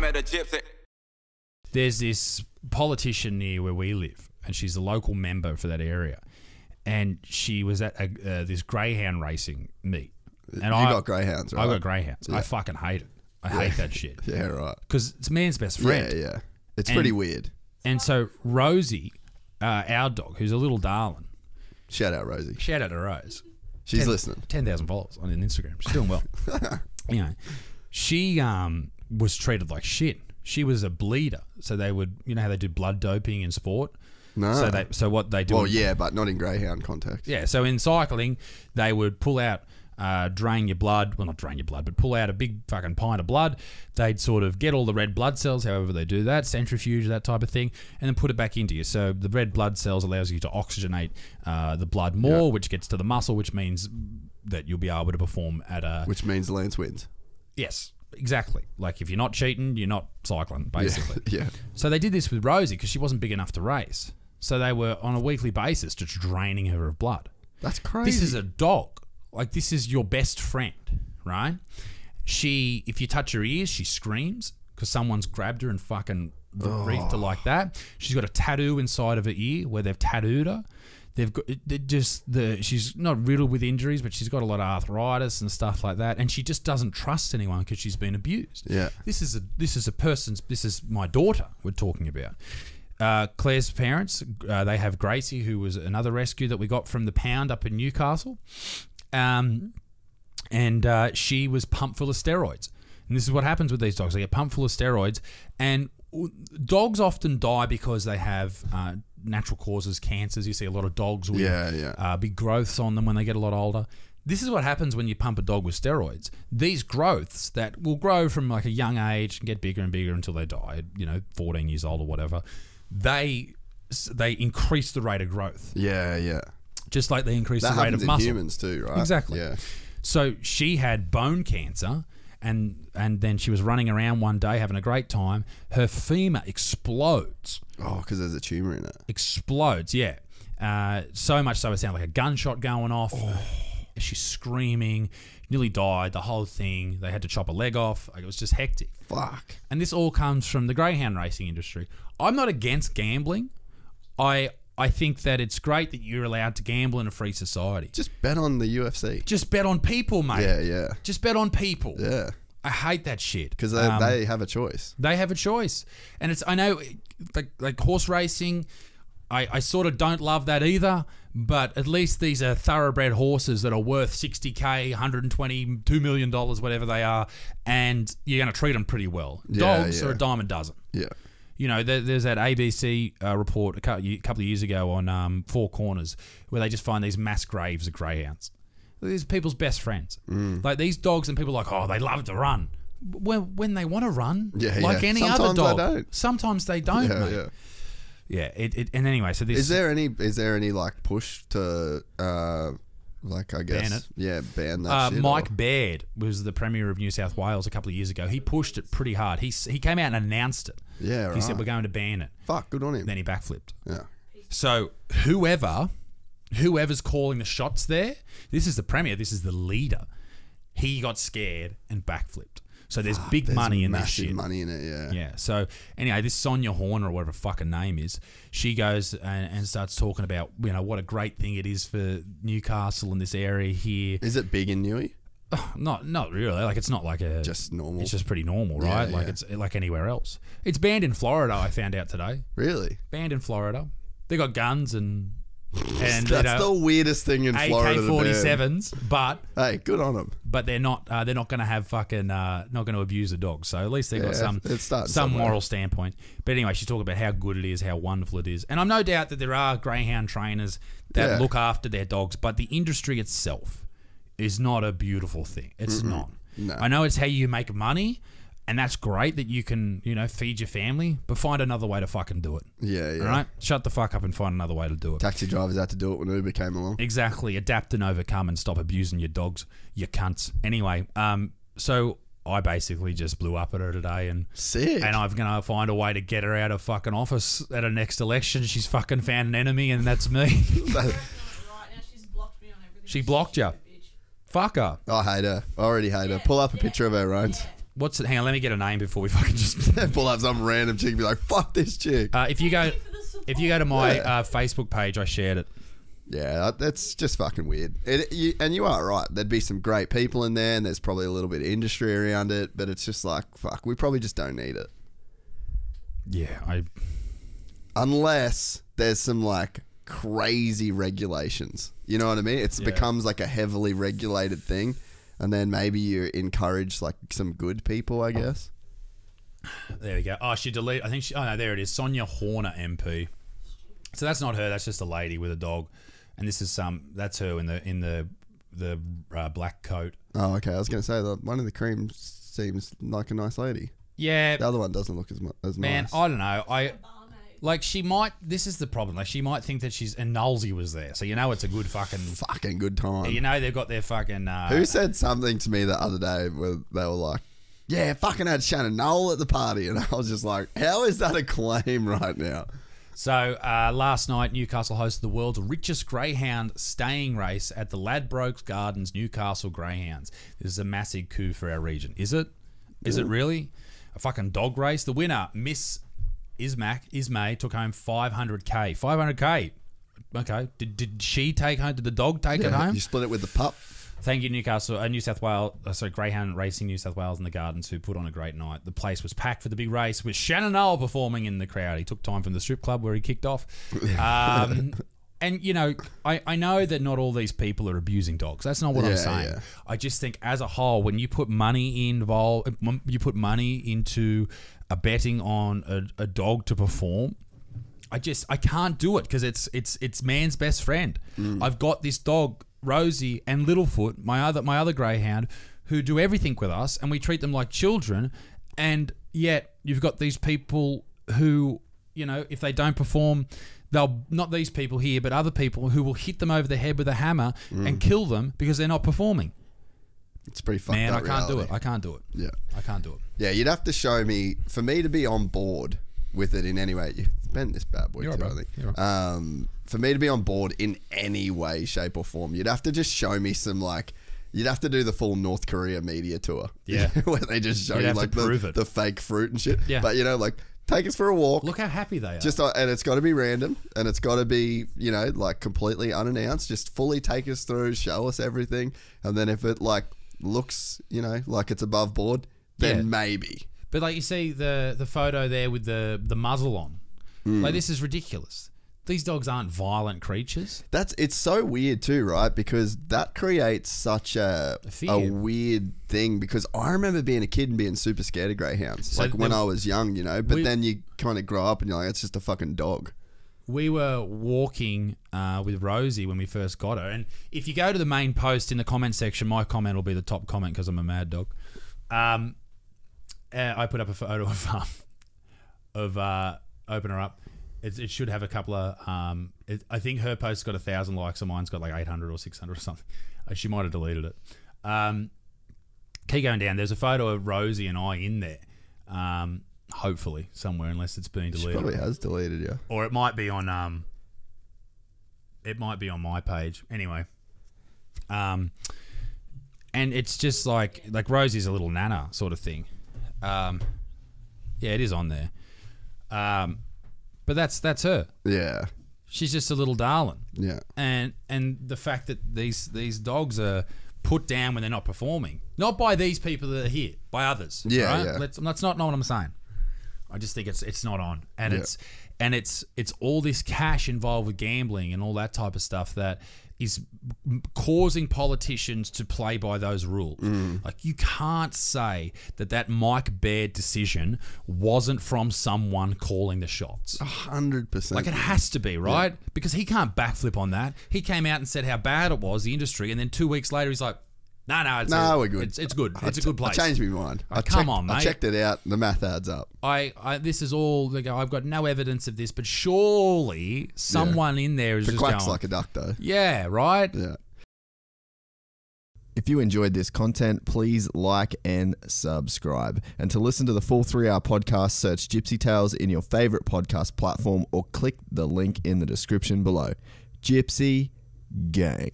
met a gypsy. There's this politician near where we live, and she's a local member for that area. And she was at this Greyhound Racing meet. And you got greyhounds, right? I got greyhounds. Yeah. I fucking hate it. I hate that shit. Yeah, right. Because it's man's best friend. Yeah, yeah. It's pretty weird. And so Rosie, our dog, who's a little darling. Shout out, Rosie. Shout out to Rose. She's listening. 10,000 followers on Instagram. She's doing well. You know, she was treated like shit. She was a bleeder. So they would, you know how they do blood doping in sport? No. So what they do... Well, yeah, but not in greyhound context. Yeah, so in cycling, they would pull out, drain your blood. Well, not drain your blood, but pull out a big fucking pint of blood. They'd sort of get all the red blood cells, however they do that, centrifuge, that type of thing, and then put it back into you. So the red blood cells allows you to oxygenate the blood more, which gets to the muscle, which means that you'll be able to perform at a... Which means Lance wins. Yes, exactly. Like if you're not cheating, you're not cycling, basically. Yeah. So they did this with Rosie because she wasn't big enough to race. So they were on a weekly basis just draining her of blood. That's crazy. This is a dog. Like this is your best friend, right? She, if you touch her ears, she screams because someone's grabbed her and fucking wreathed her like that. She's got a tattoo inside of her ear where they've tattooed her. They've got she's not riddled with injuries, but she's got a lot of arthritis and stuff like that, and she just doesn't trust anyone because she's been abused. Yeah. This is my daughter we're talking about. Claire's parents, they have Gracie, who was another rescue that we got from the pound up in Newcastle. And she was pumped full of steroids. And this is what happens with these dogs. They get pumped full of steroids. And dogs often die because they have natural causes, cancers. You see a lot of dogs with big growths on them when they get a lot older. This is what happens when you pump a dog with steroids. These growths that will grow from like a young age and get bigger and bigger until they die, 14 years old or whatever. They increase the rate of growth. Yeah, yeah. Just like they increase the rate of muscle. That happens in humans too, right? Exactly. Yeah. So she had bone cancer, and then she was running around one day having a great time. Her femur explodes. Oh, because there's a tumour in it. Explodes, yeah. So much so it sounded like a gunshot going off. Oh. She's screaming, nearly died, the whole thing. They had to chop a leg off. Like, it was just hectic. Fuck. And this all comes from the greyhound racing industry. I'm not against gambling. I think that it's great that you're allowed to gamble in a free society. Just bet on the UFC. Just bet on people, mate. Yeah, yeah. Just bet on people. Yeah. I hate that shit. Because they have a choice. They have a choice. And I know, like horse racing, I sort of don't love that either, but at least these are thoroughbred horses that are worth $60K, $120, $2 million, whatever they are, and you're going to treat them pretty well. Dogs are a dime a dozen. Yeah. There's that ABC report a couple of years ago on Four Corners where they just find these mass graves of greyhounds. These are people's best friends. Like these dogs, and people are like, oh, they love to run. When they want to run, like any other dog. They don't. Sometimes they don't, mate. Yeah. Yeah, and anyway, so this... Is there any like push to like I guess ban it? Ban that shit. Mike Baird was the Premier of New South Wales a couple of years ago. He pushed it pretty hard. He came out and announced it. Yeah, right. He said we're going to ban it. Fuck, good on him. Then he backflipped. Yeah. So whoever's calling the shots there, this is the Premier, this is the leader. He got scared and backflipped. So there's big money in this shit. Massive money in it, yeah. Yeah. So anyway, this Sonia Horner or whatever her fucking name is, she goes and starts talking about what a great thing it is for Newcastle and this area here. Is it big in Newey? Not really. Like it's not like just normal. It's just pretty normal, right? Like it's like anywhere else. It's banned in Florida. I found out today. Really? Banned in Florida. They got guns and that's the weirdest thing in Florida. AK-47s, but hey, good on them. But they're not going to have fucking not going to abuse the dogs. So at least they've got some moral standpoint. But anyway, she's talking about how good it is, how wonderful it is, and I'm no doubt that there are greyhound trainers that look after their dogs, but the industry itself is not a beautiful thing. It's not. No. I know it's how you make money. And that's great that you can, feed your family, but find another way to fucking do it. Yeah, yeah. All right? Shut the fuck up and find another way to do it. Taxi drivers had to do it when Uber came along. Exactly. Adapt and overcome and stop abusing your dogs, you cunts. Anyway, so I basically just blew up at her today. And sick. And I'm going to find a way to get her out of fucking office at her next election. She's fucking found an enemy, and that's me. Right now, she's blocked me on everything. She blocked you. Fuck her. I hate her. I already hate her. Pull up a picture of her, Rhodes. What's it? Hang on, let me get a name before we fucking just Pull up some random chick and be like, fuck this chick. if you go to my Yeah. Facebook page, I shared it. Yeah, that's just fucking weird. And you are right. There'd be some great people in there, and there's probably a little bit of industry around it, but it's just like, fuck, we probably just don't need it. Yeah, Unless there's some like crazy regulations. You know what I mean? It becomes like a heavily regulated thing, and then maybe you encourage like some good people, I guess. There we go. Oh, she deleted. I think she. Oh no, there it is. Sonia Horner MP. So that's not her. That's just a lady with a dog, and this is That's her in the black coat. Oh, okay. I was gonna say that one of the creams seems like a nice lady. Yeah. The other one doesn't look as nice. Man, I don't know. Like she might. This is the problem. Like she might think that and Nolsey was there, so you know it's a good fucking good time. You know they've got their fucking. Who said something to me the other day where they were like, "Yeah, fucking had Shannon Knoll at the party," and I was just like, "How is that a claim right now?" So last night, Newcastle hosted the world's richest greyhound staying race at the Ladbrokes Gardens Newcastle Greyhounds. This is a massive coup for our region. Is it? Is it really? A fucking dog race? The winner, Miss Ismay, took home 500k. 500k. Okay. Did she take home? Did the dog take it home? You split it with the pup. Thank you, Newcastle, New South Wales. Greyhound Racing New South Wales and the Gardens, who put on a great night. The place was packed for the big race with Shannon Knoll performing in the crowd. He took time from the strip club where he kicked off. And, you know, I know that not all these people are abusing dogs. That's not what I'm saying. Yeah. I just think as a whole, when you put money into a betting on a dog to perform, I can't do it because it's man's best friend. I've got this dog, Rosie, and Littlefoot, my other greyhound, who do everything with us, and we treat them like children. And yet you've got these people who, you know, if they don't perform, they'll, not these people here, but other people who will hit them over the head with a hammer and kill them because they're not performing. It's pretty fucked Man, up. I can't reality. do it. I can't do it. Yeah. I can't do it. Yeah, you'd have to show me, for me to be on board with it in any way. You bent this bad boy too, I think. For me to be on board in any way, shape or form, you'd have to just show me some like, you'd have to do the full North Korea media tour. Yeah. Where they just show you like the fake fruit and shit. Yeah. But you know, like, take us for a walk. Look how happy they are. And it's got to be random, and it's got to be, you know, like completely unannounced. Just fully take us through, show us everything, and then if it like looks, you know, like it's above board, then maybe. But like you see the photo there with the muzzle on, like this is ridiculous. These dogs aren't violent creatures. It's so weird too, right? Because that creates such a weird thing. Because I remember being a kid and being super scared of greyhounds, so like when I was young, you know. But then you kind of grow up and you're like, it's just a fucking dog. We were walking with Rosie when we first got her, and if you go to the main post in the comment section, my comment will be the top comment because I'm a mad dog. I put up a photo of open her up. It should have a couple of. I think her post's got 1,000 likes, and mine's got like 800 or 600 or something. She might have deleted it. Keep going down. There's a photo of Rosie and I in there. Hopefully somewhere, unless it's been deleted. She probably has deleted, yeah. Or it might be on. It might be on my page anyway. And it's just like Rosie's a little nana sort of thing. Yeah, it is on there. But that's her. Yeah. She's just a little darling. Yeah. And the fact that these dogs are put down when they're not performing, not by these people that are here, by others. Yeah. Right? Yeah. That's not what I'm saying. I just think it's not on, and it's all this cash involved with gambling and all that type of stuff that is causing politicians to play by those rules. Like, you can't say that Mike Baird decision wasn't from someone calling the shots. 100%. Like, it has to be, right? Yeah. Because he can't backflip on that. He came out and said how bad it was, the industry, and then 2 weeks later he's like, no, we're good. It's good. It's a good place. I changed my mind. Come on, mate. I checked it out. The math adds up. This is all. I've got no evidence of this, but surely someone in there is just quacks going, like a duck, though. Yeah, right. Yeah. If you enjoyed this content, please like and subscribe. And to listen to the full 3-hour podcast, search Gypsy Tales in your favorite podcast platform or click the link in the description below. Gypsy Gang.